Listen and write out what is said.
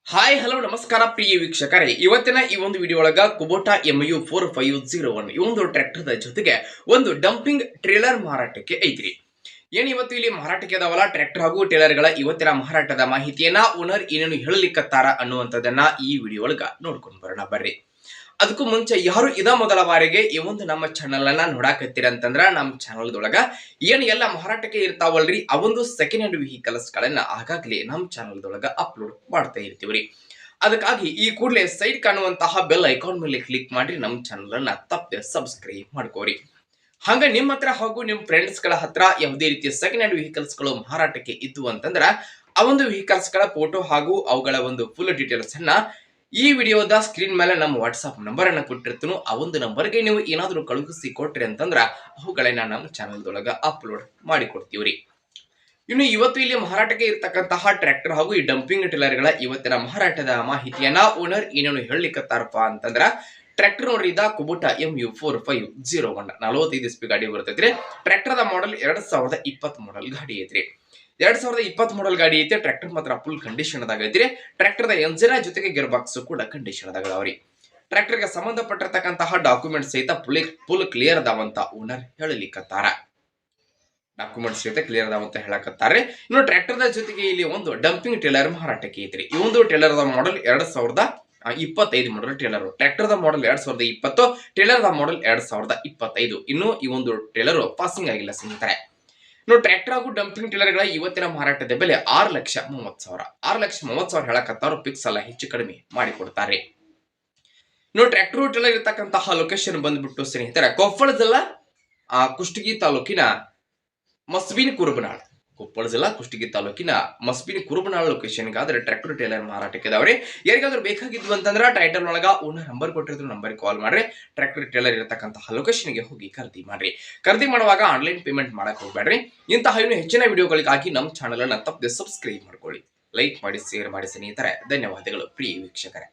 Hi hello ನಮಸ್ಕಾರ ಪ್ರಿಯ ವೀಕ್ಷಕರೇ, ಇವತ್ತಿನ ಈ ಒಂದು ವಿಡಿಯೋ ಒಳಗ ಕುಬೋಟಾ MU 4501 ಈ ಒಂದು ಟ್ರ್ಯಾಕ್ಟರ್ ಜೊತೆಗೆ ಒಂದು ಡಂಪಿಂಗ್ ಟ್ರೇಲರ್ ಮಾರಾಟಕ್ಕೆ ಐತ್ರಿ. ಏನ್ ಇವತ್ತು ಇಲ್ಲಿ ಮಾರಾಟಕ್ಕೆ ಅದಾವಲ್ಲ ಟ್ರ್ಯಾಕ್ಟರ್ ಹಾಗೂ ಟ್ರೇಲರ್ಗಳ ಇವತ್ತಿನ ಮಾರಾಟದ ಮಾಹಿತಿಯನ್ನ ಓನರ್ ಏನೇನು ಹೇಳಲಿಕ್ಕತ್ತಾರ ಅನ್ನುವಂಥದ್ದನ್ನ ಈ ವಿಡಿಯೋ ಒಳಗ ನೋಡ್ಕೊಂಡು ಬರೋಣ ಬರ್ರಿ. ಅದಕ್ಕೂ ಮುಂಚೆ ಯಾರು ಇದ ಮೊದಲ ಬಾರಿಗೆ ಈ ಒಂದು ನಮ್ಮ ಚಾನಲ್ ಅನ್ನ ನೋಡಾಕತ್ತೀರ ಅಂತಂದ್ರ ನಮ್ಮ ಚಾನಲ್ ದೊಳಗ ಏನ್ ಎಲ್ಲ ಮಾರಾಟಕ್ಕೆ ಇರ್ತಾವಲ್ರಿ ಆ ಒಂದು ಸೆಕೆಂಡ್ ಹ್ಯಾಂಡ್ ವೆಹಿಕಲ್ಸ್ ಗಳನ್ನ ಆಗಾಗ್ಲೇ ನಮ್ಮ ಚಾನಲ್ ದೊಳಗ ಅಪ್ಲೋಡ್ ಮಾಡ್ತಾ ಇರ್ತೀವ್ರಿ. ಅದಕ್ಕಾಗಿ ಈ ಕೂಡಲೇ ಸೈಡ್ ಕಾಣುವಂತಹ ಬೆಲ್ ಐಕಾನ್ ಮೇಲೆ ಕ್ಲಿಕ್ ಮಾಡಿ ನಮ್ಮ ಚಾನಲ್ ಅನ್ನ ತಪ್ಪದೆ ಸಬ್ಸ್ಕ್ರೈಬ್ ಮಾಡ್ಕೋರಿ. ಹಂಗ ನಿಮ್ಮ ಹತ್ರ ಹಾಗೂ ನಿಮ್ಮ ಫ್ರೆಂಡ್ಸ್ ಗಳ ಹತ್ರ ಯಾವುದೇ ರೀತಿಯ ಸೆಕೆಂಡ್ ಹ್ಯಾಂಡ್ ವೆಹಿಕಲ್ಸ್ ಗಳು ಮಾರಾಟಕ್ಕೆ ಇದ್ದು ಅಂತಂದ್ರ ಆ ಒಂದು ವೆಹಿಕಲ್ಸ್ ಗಳ ಫೋಟೋ ಹಾಗೂ ಅವುಗಳ ಒಂದು ಫುಲ್ ಡೀಟೇಲ್ಸ್ ಅನ್ನ ಈ ವಿಡಿಯೋದ ಸ್ಕ್ರೀನ್ ಮೇಲೆ ನಮ್ಮ ವಾಟ್ಸ್ಆಪ್ ನಂಬರ್ ಅನ್ನ ಕೊಟ್ಟಿರ್ತೀನೋ ಆ ಒಂದು ನಂಬರ್ಗೆ ನೀವು ಏನಾದರೂ ಕಳುಹಿಸಿ ಕೊಟ್ರಿ ಅಂತಂದ್ರ ಅವುಗಳನ್ನ ನಮ್ಮ ಚಾನಲ್ ದೊಳಗ ಅಪ್ಲೋಡ್ ಮಾಡಿ ಕೊಡ್ತೀವ್ರಿ. ಇನ್ನು ಇವತ್ತು ಇಲ್ಲಿ ಮಾರಾಟಕ್ಕೆ ಇರ್ತಕ್ಕಂತಹ ಟ್ರ್ಯಾಕ್ಟರ್ ಹಾಗೂ ಈ ಡಂಪಿಂಗ್ ಟಿಲ್ಲರ್ಗಳ ಇವತ್ತಿನ ಮಾರಾಟದ ಮಾಹಿತಿಯನ್ನ ಓನರ್ ಏನೇನು ಹೇಳಲಿಕ್ಕತ್ತಾರಪ್ಪ ಅಂತಂದ್ರ ಟ್ರ್ಯಾಕ್ಟರ್ ನೋಡ್ರಿ ಇದ ಕುಬೋಟಾ MU 4501 45 SP ಗಾಡಿ ಬರ್ತೈತ್ರಿ. ಟ್ರ್ಯಾಕ್ಟರ್ ದ ಮಾಡೆಲ್ 2020 ಮಾಡೆಲ್ ಗಾಡಿ ಐತ್ರಿ. 2020 ಮಾಡೆಲ್ ಗಾಡಿ ಐತೆ. ಟ್ರ್ಯಾಕ್ಟರ್ ಮಾತ್ರ ಫುಲ್ ಕಂಡೀಷನ್ ದಾಗ ಐತ್ರಿ. ಟ್ರ್ಯಾಕ್ಟರ್ ದ ಎಂಜಿನ್ ಜೊತೆಗೆ ಗೇರ್ ಬಾಕ್ಸ್ ಕೂಡ ಕಂಡೀಷನ್ ದಾಗ ಅದಾವ್ರಿ. ಟ್ರ್ಯಾಕ್ಟರ್ ಗೆ ಸಂಬಂಧಪಟ್ಟಿರ್ತಕ್ಕಂತಹ ಡಾಕ್ಯುಮೆಂಟ್ಸ್ ಸಹಿತ ಫುಲ್ ಕ್ಲಿಯರ್ ಅದಾವಂತ ಓನರ್ ಹೇಳಲಿಕ್ಕತ್ತಾರ. ಡಾಕ್ಯುಮೆಂಟ್ಸ್ ಸಹಿತ ಕ್ಲಿಯರ್ ಅದಾವಂತ ಹೇಳಕತ್ತಾರೆ. ಇನ್ನು ಟ್ರ್ಯಾಕ್ಟರ್ ದ ಜೊತೆಗೆ ಇಲ್ಲಿ ಒಂದು ಡಂಪಿಂಗ್ ಟೇಲರ್ ಮಾರಾಟಕ್ಕೆ ಐತ್ರಿ. ಈ ಒಂದು ಟೇಲರ್ ದ ಮಾಡೆಲ್ 2025 ಮಾಡೆಲ್ ಟೇಲರ್. ಟ್ರ್ಯಾಕ್ಟರ್ ದ ಮಾಡೆಲ್ 2020, ಟೇಲರ್ ದ ಮಾಡೆಲ್ 2025. ಇನ್ನು ಈ ಒಂದು ಟೇಲರ್ ಪಾಸಿಂಗ್ ಆಗಿಲ್ಲ ಸ್ನೇಹಿತರೆ. ಇನ್ನು ಟ್ರ್ಯಾಕ್ಟರ್ ಹಾಗೂ ಡಂಪಿಂಗ್ ಟೇಲರ್ಗಳ ಇವತ್ತಿನ ಮಾರಾಟದ ಬೆಲೆ 6,30,000 6,30,000 ಹೇಳಕತ್ತಾರು. ಫಿಕ್ಸ್ ಅಲ್ಲ, ಹೆಚ್ಚು ಕಡಿಮೆ ಮಾಡಿಕೊಡ್ತಾರೆ. ಇನ್ನು ಟ್ರ್ಯಾಕ್ಟರ್ ಟೇಲರ್ ಇರತಕ್ಕಂತಹ ಲೊಕೇಶನ್ ಬಂದ್ಬಿಟ್ಟು ಸ್ನೇಹಿತರೆ ಕೊಪ್ಪಳ ಜಿಲ್ಲಾ ಕುಷ್ಟಗಿ ತಾಲೂಕಿನ ಮಸ್ಬಿನ್ ಕುರುಬನಾಳ್. ಕೊಪ್ಪಳ ಜಿಲ್ಲಾ ಕುಷ್ಟಗಿ ತಾಲೂಕಿನ ಮಸ್ಬಿನ್ ಕುರುಬನಾಳ್ ಲೊಕೇಶನ್ ಗಾದ್ರೆ ಟ್ರ್ಯಾಕ್ಟರ್ ಟೇಲರ್ ಮಾರಾಟಕ್ಕೆ ಇದಾವ್ರಿ. ಯಾರಿಗಾದ್ರೂ ಬೇಕಾಗಿದ್ವು ಅಂತಂದ್ರ ಟೈಟಲ್ ಒಳಗ ಓನರ್ ನಂಬರ್ ಕೊಟ್ಟಿದ್ರು, ನಂಬರ್ ಕಾಲ್ ಮಾಡ್ರಿ. ಟ್ರ್ಯಾಕ್ಟರ್ ಟೇಲರ್ ಇರತಕ್ಕಂತಹ ಲೊಕೇಶನ್ ಗೆ ಹೋಗಿ ಖರೀದಿ ಮಾಡ್ರಿ. ಖರೀದಿ ಮಾಡುವಾಗ ಆನ್ಲೈನ್ ಪೇಮೆಂಟ್ ಮಾಡಕ್ ಹೋಗ್ಬೇಡ್ರಿ. ಇಂತಹ ಇನ್ನೂ ಹೆಚ್ಚಿನ ವಿಡಿಯೋಗಳಿಗಾಗಿ ನಮ್ಮ ಚಾನಲ್ ಅನ್ನ ತಪ್ಪದೆ ಸಬ್ಸ್ಕ್ರೈಬ್ ಮಾಡ್ಕೊಳ್ಳಿ, ಲೈಕ್ ಮಾಡಿ, ಶೇರ್ ಮಾಡಿ ಸ್ನೇಹಿತರೆ. ಧನ್ಯವಾದಗಳು ಪ್ರಿಯ ವೀಕ್ಷಕರೇ.